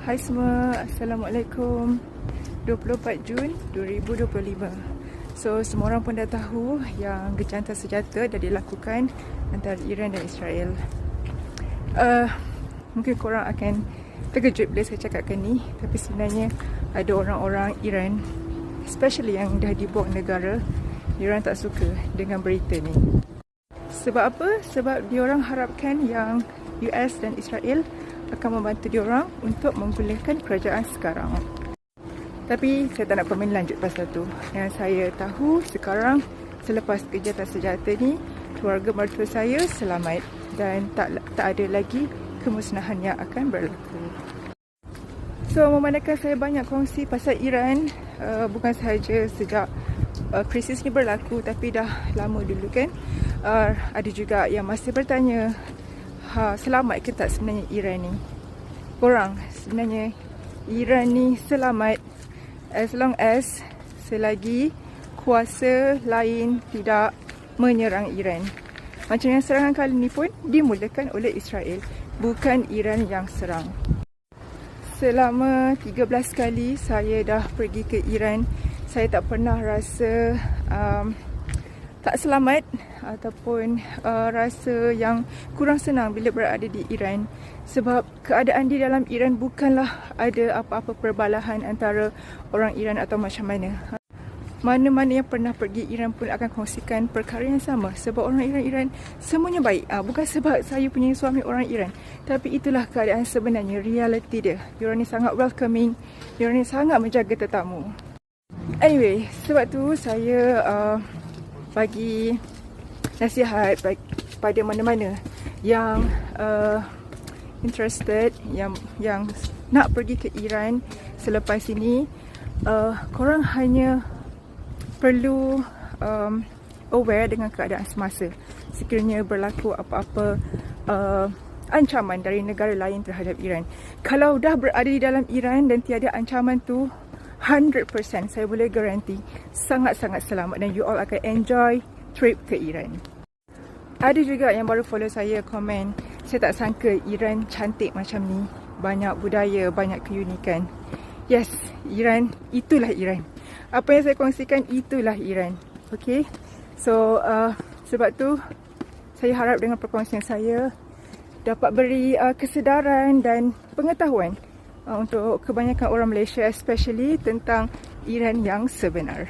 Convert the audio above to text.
Hai semua, Assalamualaikum. 24 Jun 2025. So, semua orang pun dah tahu yang gencatan senjata dah dilakukan antara Iran dan Israel. Mungkin korang akan terkejut bila saya cakapkan ni, tapi sebenarnya ada orang-orang Iran, especially yang dah dibuang negara, diorang tak suka dengan berita ni. Sebab apa? Sebab diorang harapkan yang US dan Israel akan membantu diorang untuk menggulingkan kerajaan sekarang. Tapi saya tak nak komen lanjut pasal tu. Yang saya tahu sekarang, selepas gencatan senjata ni, keluarga mertua saya selamat dan tak ada lagi kemusnahan yang akan berlaku. So, memandangkan saya banyak kongsi pasal Iran, bukan sahaja sejak krisis ni berlaku, tapi dah lama dulu kan. Ada juga yang masih bertanya, selamat ke tak sebenarnya Iran ni? Korang, sebenarnya Iran ni selamat as long as selagi kuasa lain tidak menyerang Iran. Macam yang serangan kali ni pun dimulakan oleh Israel, bukan Iran yang serang. Selama 13 kali saya dah pergi ke Iran, saya tak pernah rasa tak selamat ataupun rasa yang kurang senang bila berada di Iran. Sebab keadaan di dalam Iran bukanlah ada apa-apa perbalahan antara orang Iran atau macam mana. Mana-mana yang pernah pergi Iran pun akan kongsikan perkara yang sama. Sebab orang Iran semuanya baik. Bukan sebab saya punya suami orang Iran, tapi itulah keadaan sebenarnya, reality dia. Diorang ni sangat welcoming, diorang ni sangat menjaga tetamu. Anyway, sebab tu saya bagi nasihat pada mana-mana yang interested, yang nak pergi ke Iran selepas ini. Korang hanya perlu aware dengan keadaan semasa. Sekiranya berlaku apa-apa ancaman dari negara lain terhadap Iran. Kalau dah berada di dalam Iran dan tiada ancaman tu, 100% saya boleh garanti sangat-sangat selamat dan you all akan enjoy trip ke Iran. Ada juga yang baru follow saya komen, saya tak sangka Iran cantik macam ni, banyak budaya, banyak keunikan. Yes, Iran, itulah Iran. Apa yang saya kongsikan, itulah Iran. Okay, so sebab tu saya harap dengan perkongsian saya dapat beri kesedaran dan pengetahuan untuk kebanyakan orang Malaysia, especially tentang Iran yang sebenar.